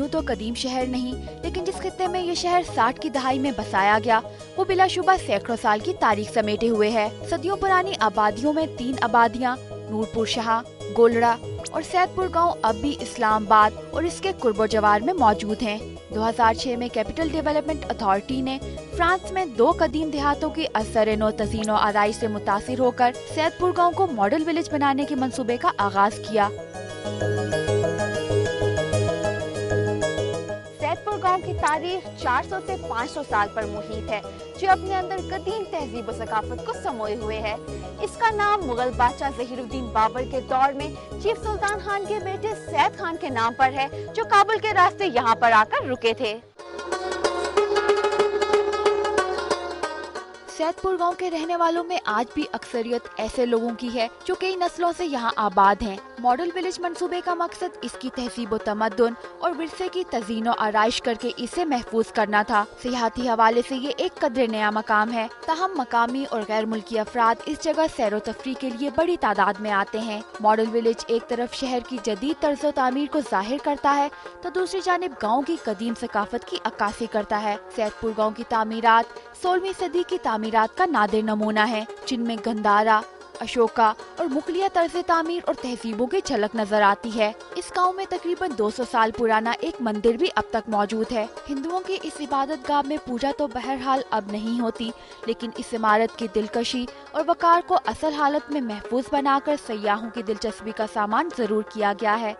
यूं तो कदीम शहर नहीं, लेकिन जिस खित्ते में ये शहर 60 की दहाई में बसाया गया वो बिलाशुबा सैकड़ों साल की तारीख समेटे हुए है। सदियों पुरानी आबादियों में 3 आबादियाँ नूरपुर शाह, गोलड़ा और सैदपुर गांव अब भी इस्लामाबाद और इसके कुर्बो जवार में मौजूद हैं। 2006 में कैपिटल डेवलपमेंट अथॉरिटी ने फ्रांस में 2 कदीम देहातों की असर-ए-नो तज़ीनो आराइश से मुतासिर होकर सैदपुर गांव को मॉडल विलेज बनाने के मंसूबे का आगाज किया। सैदपुर गांव की तारीख 400 से 500 साल पर मुहित है, जो अपने अंदर कदीम तहजीब और सकाफत को समोए हुए है। इसका नाम मुगल बादशाह ज़हीरुद्दीन बाबर के दौर में चीफ सुल्तान खान के बेटे सैद खान के नाम पर है, जो काबुल के रास्ते यहाँ पर आकर रुके थे। सैदपुर गांव के रहने वालों में आज भी अक्सरियत ऐसे लोगों की है जो कई नस्लों से यहाँ आबाद हैं। मॉडल विलेज मंसूबे का मकसद इसकी तहजीब व तमद्दुन और विरसे की तज़ीनो आराइश करके इसे महफूज करना था। सियाहती हवाले से ये एक कदर नया मकाम है, ताहम मकामी और गैर मुल्की अफराद इस जगह सैर व तफरी के लिए बड़ी तादाद में आते हैं। मॉडल विलेज एक तरफ शहर की जदीद तर्ज तामीर को जाहिर करता है तो दूसरी जानिब गाँव की कदीम सकाफत की अक्कासी करता है। सैदपुर गाँव की तामीरात 16वीं सदी की तामीरात का नादिर नमूना है, जिनमें गंधारा, अशोका और मुगलिया तर्ज तामीर और तहजीबों की झलक नजर आती है। इस गांव में तकरीबन 200 साल पुराना एक मंदिर भी अब तक मौजूद है। हिंदुओं की इस इबादत गाह में पूजा तो बहरहाल अब नहीं होती, लेकिन इस इमारत की दिलकशी और वकार को असल हालत में महफूज बनाकर सयाहों की दिलचस्पी का सामान जरूर किया गया है।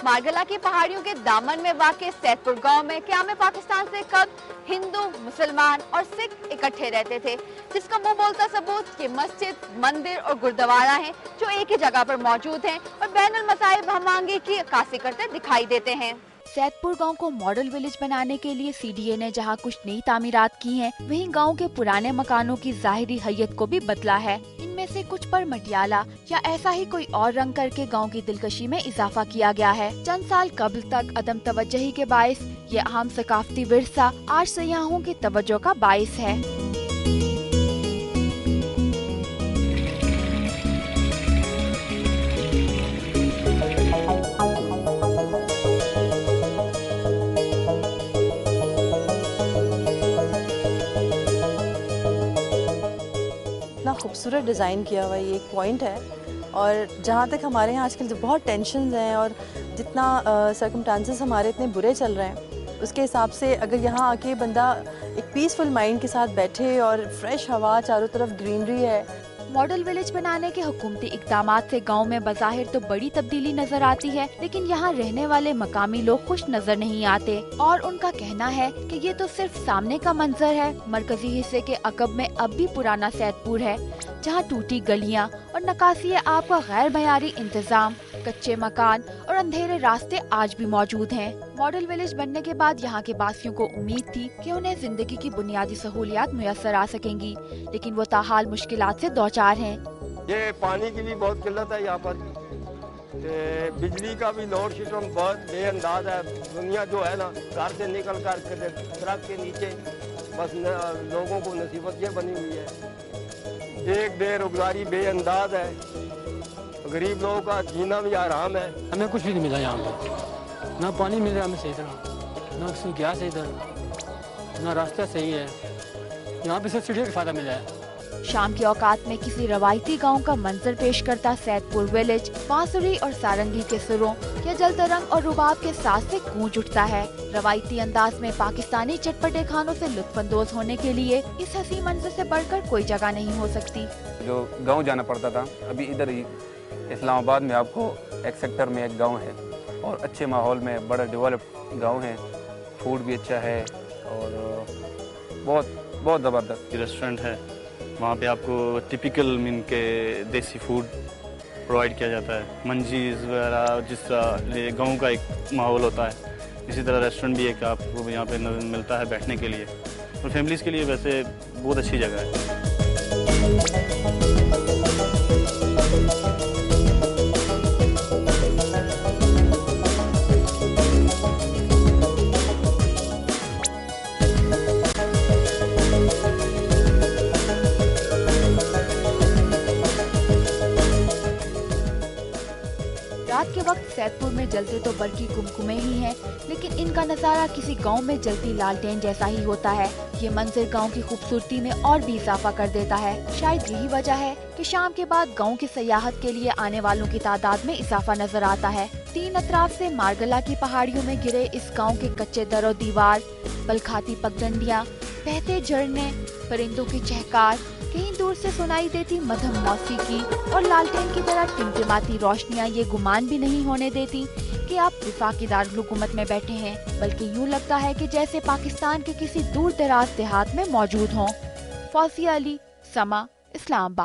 मार्गला की पहाड़ियों के दामन में वाक़े सैदपुर गांव में क़याम पाकिस्तान से कब्ल हिंदू, मुसलमान और सिख इकट्ठे रहते थे, जिसका मुंह बोलता सबूत ये मस्जिद, मंदिर और गुरुद्वारा हैं, जो एक ही जगह पर मौजूद हैं और बैनुल मज़ाहिब हमआहंगी की अक्कासी करते दिखाई देते हैं। सैदपुर गांव को मॉडल विलेज बनाने के लिए सीडीए ने जहां कुछ नई तामीरात की हैं, वहीं गांव के पुराने मकानों की ज़ाहिरी हैयत को भी बदला है। इनमें से कुछ पर मटियाला या ऐसा ही कोई और रंग करके गांव की दिलकशी में इजाफा किया गया है। चंद साल कबल तक अदम तवज्जुही के बाइस ये अहम सकाफती विरसा आज सयाहों की तवज्जो का बाइस है। खूबसूरत डिज़ाइन किया हुआ ये एक पॉइंट है, और जहाँ तक हमारे यहाँ आजकल बहुत टेंशन्स हैं और जितना सर्कमस्टांसेस हमारे इतने बुरे चल रहे हैं, उसके हिसाब से अगर यहाँ आके बंदा एक पीसफुल माइंड के साथ बैठे और फ्रेश हवा, चारों तरफ ग्रीनरी है। मॉडल विलेज बनाने के हुकूमती इक़दामात से गांव में बज़ाहिर तो बड़ी तब्दीली नजर आती है, लेकिन यहाँ रहने वाले मकामी लोग खुश नजर नहीं आते और उनका कहना है कि ये तो सिर्फ सामने का मंजर है। मरकजी हिस्से के अकब में अब भी पुराना सैदपुर है, जहाँ टूटी गलियाँ और नकासी आब का गैर मयारी इंतजाम, कच्चे मकान और अंधेरे रास्ते आज भी मौजूद हैं। मॉडल विलेज बनने के बाद यहाँ के बासियों को उम्मीद थी कि उन्हें जिंदगी की बुनियादी सहूलियात मुयस्सर आ सकेंगी, लेकिन वो ताहाल मुश्किलात से दौचार हैं। ये पानी की भी बहुत किल्लत है यहाँ पर, बिजली का भी लोड सिस्टम बहुत बेअंदाज है। दुनिया जो है ना, घर से निकल कर सड़क के नीचे बस लोगों को नसीबत ये बनी हुई है। एक बेरोजगारी बेअंदाज है, गरीब लोगों का जीना भी आराम है। हमें कुछ भी नहीं मिला यहाँ पे, ना पानी मिल रहा हमें सही तरह, ना उसमें गैस है इधर, ना रास्ता सही है। यहाँ पे सिर्फ सीढ़ियों का फायदा मिला है। शाम के औकात में किसी रवायती गांव का मंजर पेश करता सैदपुर विलेज बांसुरी और सारंगी के सुरों या जल तरंग और रुबाब के साथ से गूंज उठता है। रवायती अंदाज में पाकिस्तानी चटपटे खानों से लुत्फानंदोज होने के लिए इस हसी मंजर से बढ़कर कोई जगह नहीं हो सकती। जो गाँव जाना पड़ता था, अभी इधर ही इस्लामाबाद में आपको एक सेक्टर में एक गाँव है और अच्छे माहौल में बड़ा डेवलप्ड गाँव है, फूड भी अच्छा है और बहुत ज़बरदस्त रेस्टोरेंट है। वहाँ पे आपको टिपिकल मीन के देसी फूड प्रोवाइड किया जाता है, मंजीज वगैरह, जिस तरह गाँव का एक माहौल होता है, इसी तरह रेस्टोरेंट भी एक आपको यहाँ पे मिलता है बैठने के लिए, और फैमिलीज़ के लिए वैसे बहुत अच्छी जगह है। वक्त सैदपुर में जलते तो बरकी कुमकुमे ही हैं, लेकिन इनका नज़ारा किसी गांव में जलती लालटेन जैसा ही होता है। ये मंजर गांव की खूबसूरती में और भी इजाफा कर देता है। शायद यही वजह है कि शाम के बाद गांव की सयाहत के लिए आने वालों की तादाद में इजाफा नजर आता है। तीन अतराफ से मारगला की पहाड़ियों में घिरे इस गांव के कच्चे दरो दीवार, बलखाती पगडंडियां, बहते झरने, परिंदों की चहकार, कहीं दूर से सुनाई देती मधुर मौसीकी और लालटेन की तरह टिमटिमाती रोशनियां ये गुमान भी नहीं होने देती कि आप वफाकी दारुल हुकूमत में बैठे हैं, बल्कि यूं लगता है कि जैसे पाकिस्तान के किसी दूर दराज देहात में मौजूद हों। फौजिया अली, समा, इस्लामाबाद।